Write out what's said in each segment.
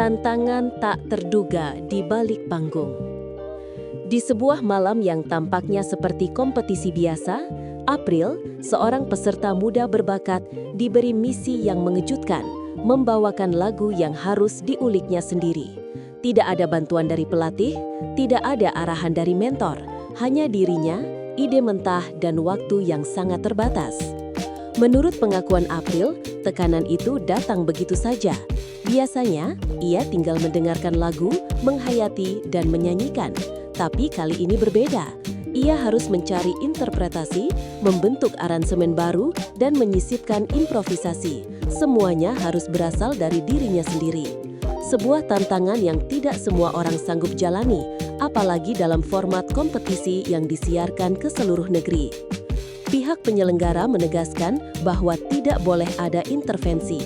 Tantangan tak terduga di balik panggung. Di sebuah malam yang tampaknya seperti kompetisi biasa, April, seorang peserta muda berbakat, diberi misi yang mengejutkan, membawakan lagu yang harus diuliknya sendiri. Tidak ada bantuan dari pelatih, tidak ada arahan dari mentor, hanya dirinya, ide mentah, dan waktu yang sangat terbatas. Menurut pengakuan April, tekanan itu datang begitu saja. Biasanya, ia tinggal mendengarkan lagu, menghayati, dan menyanyikan. Tapi kali ini berbeda. Ia harus mencari interpretasi, membentuk aransemen baru, dan menyisipkan improvisasi. Semuanya harus berasal dari dirinya sendiri. Sebuah tantangan yang tidak semua orang sanggup jalani, apalagi dalam format kompetisi yang disiarkan ke seluruh negeri. Pihak penyelenggara menegaskan bahwa tidak boleh ada intervensi.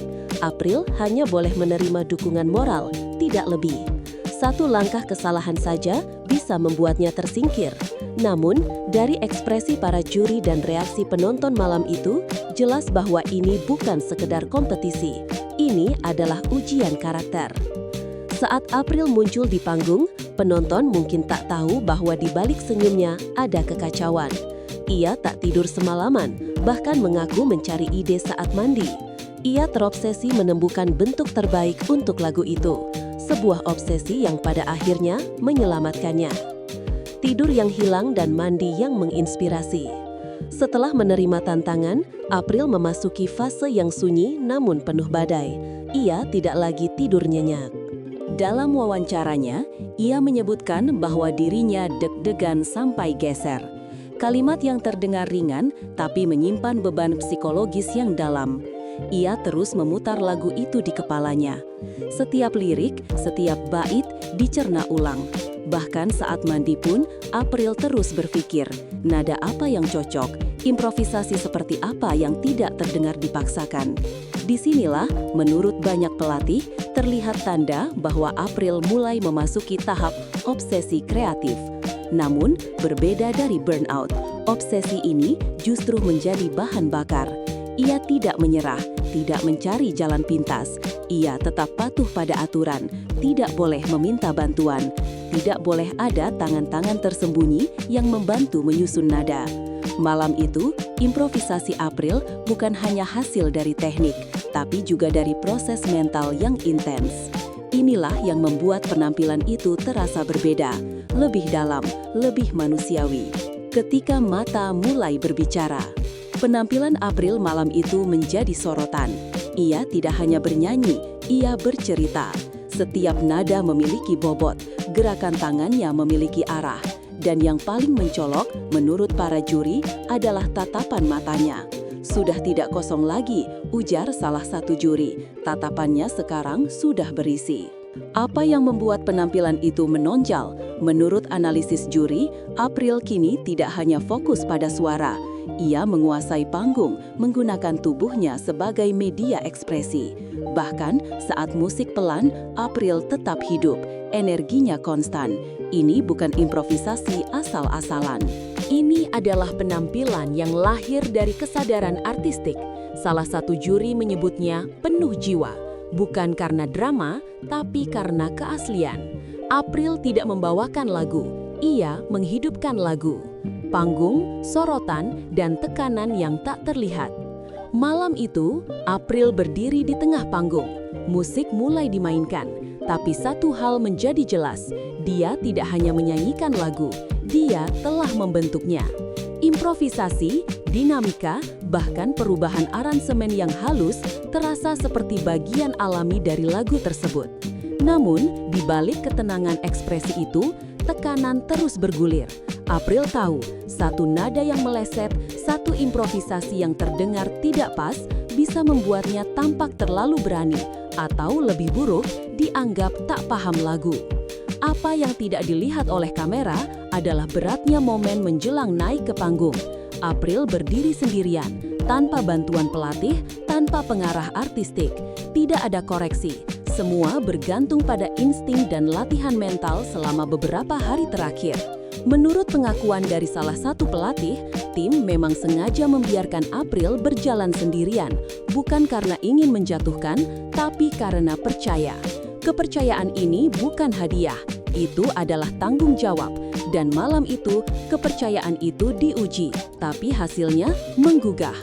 April hanya boleh menerima dukungan moral, tidak lebih. Satu langkah kesalahan saja bisa membuatnya tersingkir. Namun, dari ekspresi para juri dan reaksi penonton malam itu, jelas bahwa ini bukan sekedar kompetisi. Ini adalah ujian karakter. Saat April muncul di panggung, penonton mungkin tak tahu bahwa di balik senyumnya ada kekacauan. Ia tak tidur semalaman, bahkan mengaku mencari ide saat mandi. Ia terobsesi menemukan bentuk terbaik untuk lagu itu. Sebuah obsesi yang pada akhirnya menyelamatkannya. Tidur yang hilang dan mandi yang menginspirasi. Setelah menerima tantangan, April memasuki fase yang sunyi namun penuh badai. Ia tidak lagi tidur nyenyak. Dalam wawancaranya, ia menyebutkan bahwa dirinya deg-degan sampai geser. Kalimat yang terdengar ringan, tapi menyimpan beban psikologis yang dalam. Ia terus memutar lagu itu di kepalanya. Setiap lirik, setiap bait dicerna ulang. Bahkan saat mandi pun, April terus berpikir, nada apa yang cocok, improvisasi seperti apa yang tidak terdengar dipaksakan. Disinilah, menurut banyak pelatih, terlihat tanda bahwa April mulai memasuki tahap obsesi kreatif. Namun, berbeda dari burnout, obsesi ini justru menjadi bahan bakar. Ia tidak menyerah, tidak mencari jalan pintas. Ia tetap patuh pada aturan, tidak boleh meminta bantuan, tidak boleh ada tangan-tangan tersembunyi yang membantu menyusun nada. Malam itu, improvisasi April bukan hanya hasil dari teknik, tapi juga dari proses mental yang intens. Inilah yang membuat penampilan itu terasa berbeda, lebih dalam, lebih manusiawi. Ketika mata mulai berbicara, penampilan April malam itu menjadi sorotan. Ia tidak hanya bernyanyi, ia bercerita. Setiap nada memiliki bobot, gerakan tangannya memiliki arah. Dan yang paling mencolok, menurut para juri, adalah tatapan matanya. Sudah tidak kosong lagi, ujar salah satu juri. Tatapannya sekarang sudah berisi. Apa yang membuat penampilan itu menonjol? Menurut analisis juri, April kini tidak hanya fokus pada suara. Ia menguasai panggung, menggunakan tubuhnya sebagai media ekspresi. Bahkan saat musik pelan, April tetap hidup, energinya konstan. Ini bukan improvisasi asal-asalan. Ini adalah penampilan yang lahir dari kesadaran artistik. Salah satu juri menyebutnya penuh jiwa, bukan karena drama, tapi karena keaslian. April tidak membawakan lagu, ia menghidupkan lagu. Panggung, sorotan, dan tekanan yang tak terlihat. Malam itu, April berdiri di tengah panggung. Musik mulai dimainkan, tapi satu hal menjadi jelas. Dia tidak hanya menyanyikan lagu, dia telah membentuknya. Improvisasi, dinamika, bahkan perubahan aransemen yang halus terasa seperti bagian alami dari lagu tersebut. Namun, di balik ketenangan ekspresi itu, tekanan terus bergulir. April tahu, satu nada yang meleset, satu improvisasi yang terdengar tidak pas, bisa membuatnya tampak terlalu berani, atau lebih buruk, dianggap tak paham lagu. Apa yang tidak dilihat oleh kamera adalah beratnya momen menjelang naik ke panggung. April berdiri sendirian, tanpa bantuan pelatih, tanpa pengarah artistik. Tidak ada koreksi. Semua bergantung pada insting dan latihan mental selama beberapa hari terakhir. Menurut pengakuan dari salah satu pelatih, tim memang sengaja membiarkan April berjalan sendirian, bukan karena ingin menjatuhkan, tapi karena percaya. Kepercayaan ini bukan hadiah, itu adalah tanggung jawab. Dan malam itu, kepercayaan itu diuji, tapi hasilnya menggugah.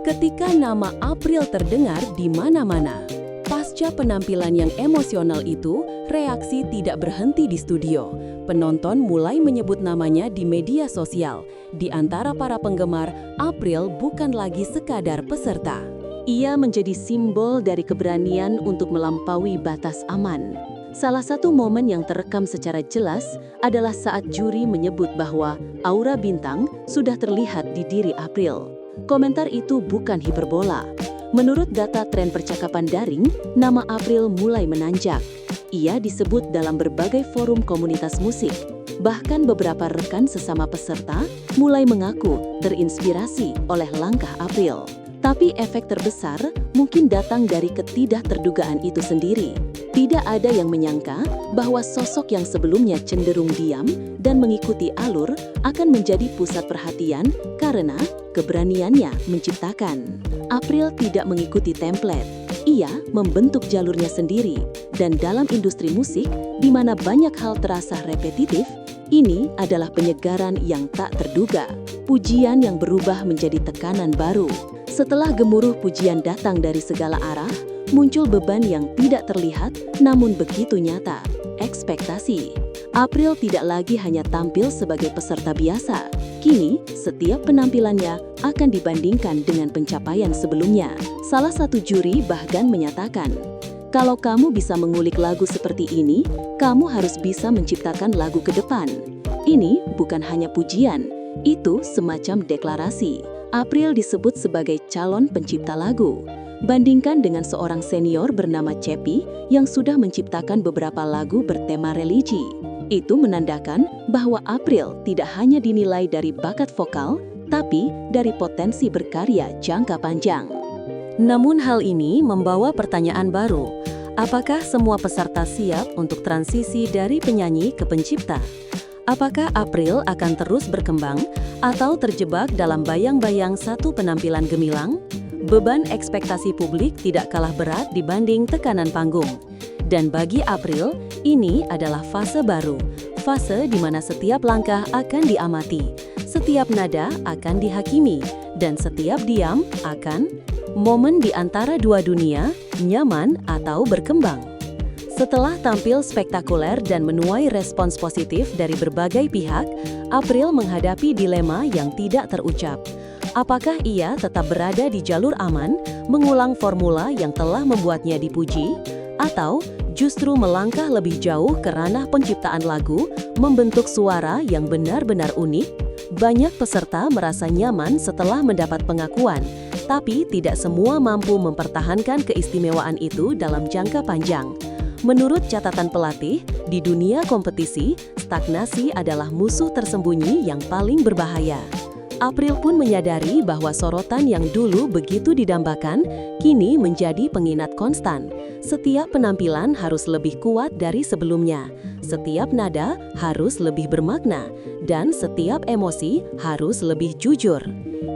Ketika nama April terdengar di mana-mana, pasca penampilan yang emosional itu, reaksi tidak berhenti di studio. Penonton mulai menyebut namanya di media sosial. Di antara para penggemar, April bukan lagi sekadar peserta. Ia menjadi simbol dari keberanian untuk melampaui batas aman. Salah satu momen yang terekam secara jelas adalah saat juri menyebut bahwa aura bintang sudah terlihat di diri April. Komentar itu bukan hiperbola. Menurut data tren percakapan daring, nama April mulai menanjak. Ia disebut dalam berbagai forum komunitas musik. Bahkan beberapa rekan sesama peserta mulai mengaku terinspirasi oleh langkah April. Tapi efek terbesar mungkin datang dari ketidakterdugaan itu sendiri. Tidak ada yang menyangka bahwa sosok yang sebelumnya cenderung diam dan mengikuti alur akan menjadi pusat perhatian karena keberaniannya menciptakan. April tidak mengikuti template. Ia membentuk jalurnya sendiri, dan dalam industri musik, di mana banyak hal terasa repetitif, ini adalah penyegaran yang tak terduga, pujian yang berubah menjadi tekanan baru. Setelah gemuruh pujian datang dari segala arah, muncul beban yang tidak terlihat namun begitu nyata, ekspektasi. April tidak lagi hanya tampil sebagai peserta biasa. Kini, setiap penampilannya akan dibandingkan dengan pencapaian sebelumnya. Salah satu juri bahkan menyatakan, kalau kamu bisa mengulik lagu seperti ini, kamu harus bisa menciptakan lagu ke depan. Ini bukan hanya pujian, itu semacam deklarasi. April disebut sebagai calon pencipta lagu. Bandingkan dengan seorang senior bernama Cepi yang sudah menciptakan beberapa lagu bertema religi. Itu menandakan bahwa April tidak hanya dinilai dari bakat vokal, tapi dari potensi berkarya jangka panjang. Namun hal ini membawa pertanyaan baru. Apakah semua peserta siap untuk transisi dari penyanyi ke pencipta? Apakah April akan terus berkembang atau terjebak dalam bayang-bayang satu penampilan gemilang? Beban ekspektasi publik tidak kalah berat dibanding tekanan panggung. Dan bagi April, ini adalah fase baru. Fase di mana setiap langkah akan diamati, setiap nada akan dihakimi, dan setiap diam akan momen di antara dua dunia, nyaman atau berkembang. Setelah tampil spektakuler dan menuai respons positif dari berbagai pihak, April menghadapi dilema yang tidak terucap. Apakah ia tetap berada di jalur aman, mengulang formula yang telah membuatnya dipuji, atau justru melangkah lebih jauh ke ranah penciptaan lagu, membentuk suara yang benar-benar unik? Banyak peserta merasa nyaman setelah mendapat pengakuan, tapi tidak semua mampu mempertahankan keistimewaan itu dalam jangka panjang. Menurut catatan pelatih, di dunia kompetisi, stagnasi adalah musuh tersembunyi yang paling berbahaya. April pun menyadari bahwa sorotan yang dulu begitu didambakan, kini menjadi pengingat konstan. Setiap penampilan harus lebih kuat dari sebelumnya, setiap nada harus lebih bermakna, dan setiap emosi harus lebih jujur.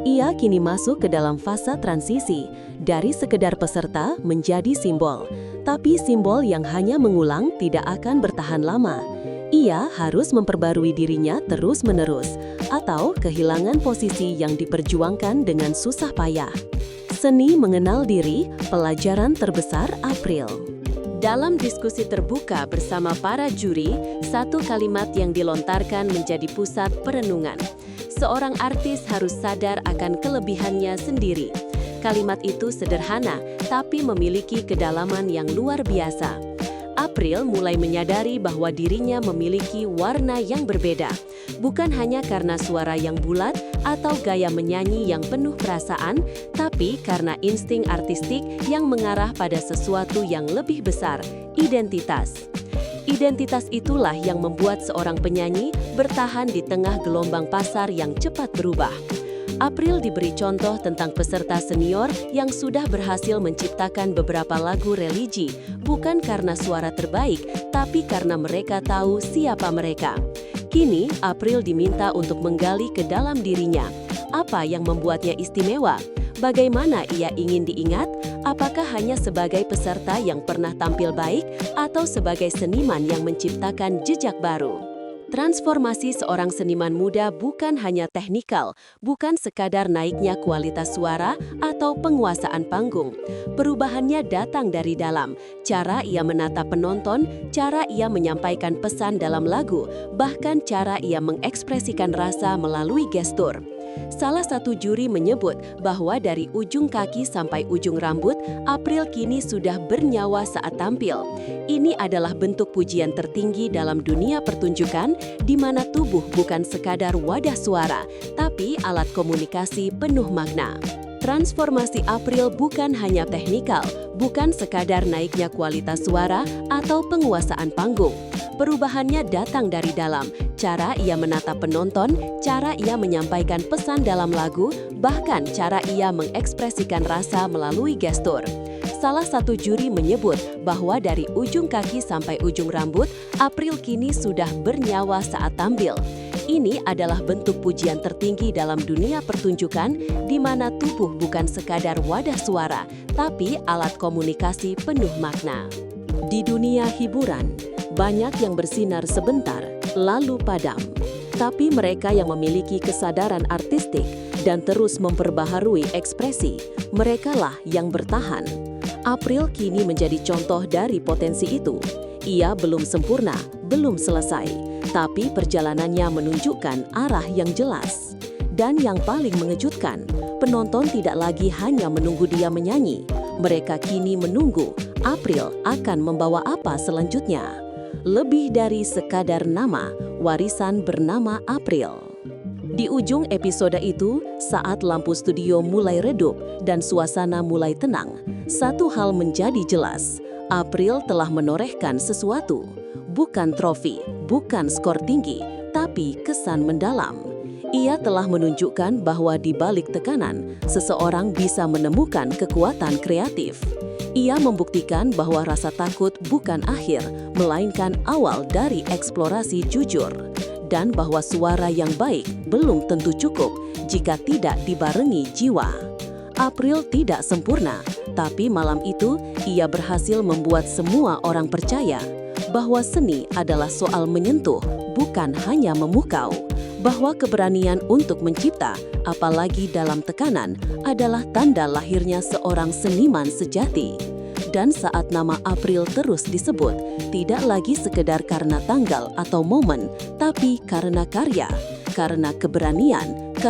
Ia kini masuk ke dalam fase transisi, dari sekedar peserta menjadi simbol. Tapi simbol yang hanya mengulang tidak akan bertahan lama. Ia harus memperbarui dirinya terus-menerus, atau kehilangan posisi yang diperjuangkan dengan susah payah. Seni mengenal diri, pelajaran terbesar April. Dalam diskusi terbuka bersama para juri, satu kalimat yang dilontarkan menjadi pusat perenungan. Seorang artis harus sadar akan kelebihannya sendiri. Kalimat itu sederhana, tapi memiliki kedalaman yang luar biasa. April mulai menyadari bahwa dirinya memiliki warna yang berbeda, bukan hanya karena suara yang bulat atau gaya menyanyi yang penuh perasaan, tapi karena insting artistik yang mengarah pada sesuatu yang lebih besar, identitas. Identitas itulah yang membuat seorang penyanyi bertahan di tengah gelombang pasar yang cepat berubah. April diberi contoh tentang peserta senior yang sudah berhasil menciptakan beberapa lagu religi, bukan karena suara terbaik, tapi karena mereka tahu siapa mereka. Kini, April diminta untuk menggali ke dalam dirinya. Apa yang membuatnya istimewa? Bagaimana ia ingin diingat? Apakah hanya sebagai peserta yang pernah tampil baik atau sebagai seniman yang menciptakan jejak baru? Transformasi seorang seniman muda bukan hanya teknikal, bukan sekadar naiknya kualitas suara atau penguasaan panggung. Perubahannya datang dari dalam, cara ia menatap penonton, cara ia menyampaikan pesan dalam lagu, bahkan cara ia mengekspresikan rasa melalui gestur. Salah satu juri menyebut bahwa dari ujung kaki sampai ujung rambut, April kini sudah bernyawa saat tampil. Ini adalah bentuk pujian tertinggi dalam dunia pertunjukan, di mana tubuh bukan sekadar wadah suara, tapi alat komunikasi penuh makna. Transformasi April bukan hanya teknikal, bukan sekadar naiknya kualitas suara atau penguasaan panggung. Perubahannya datang dari dalam, cara ia menatap penonton, cara ia menyampaikan pesan dalam lagu, bahkan cara ia mengekspresikan rasa melalui gestur. Salah satu juri menyebut bahwa dari ujung kaki sampai ujung rambut, April kini sudah bernyawa saat tampil. Ini adalah bentuk pujian tertinggi dalam dunia pertunjukan, di mana tubuh bukan sekadar wadah suara, tapi alat komunikasi penuh makna. Di dunia hiburan, banyak yang bersinar sebentar, lalu padam. Tapi mereka yang memiliki kesadaran artistik dan terus memperbaharui ekspresi, merekalah yang bertahan. April kini menjadi contoh dari potensi itu. Ia belum sempurna, belum selesai, tapi perjalanannya menunjukkan arah yang jelas. Dan yang paling mengejutkan, penonton tidak lagi hanya menunggu dia menyanyi. Mereka kini menunggu April akan membawa apa selanjutnya. Lebih dari sekadar nama, warisan bernama April. Di ujung episode itu, saat lampu studio mulai redup dan suasana mulai tenang, satu hal menjadi jelas. April telah menorehkan sesuatu. Bukan trofi, bukan skor tinggi, tapi kesan mendalam. Ia telah menunjukkan bahwa di balik tekanan, seseorang bisa menemukan kekuatan kreatif. Ia membuktikan bahwa rasa takut bukan akhir, melainkan awal dari eksplorasi jujur. Dan bahwa suara yang baik belum tentu cukup jika tidak dibarengi jiwa. April tidak sempurna, tapi malam itu ia berhasil membuat semua orang percaya bahwa seni adalah soal menyentuh, bukan hanya memukau. Bahwa keberanian untuk mencipta, apalagi dalam tekanan, adalah tanda lahirnya seorang seniman sejati. Dan saat nama April terus disebut, tidak lagi sekedar karena tanggal atau momen, tapi karena karya, karena keberanian,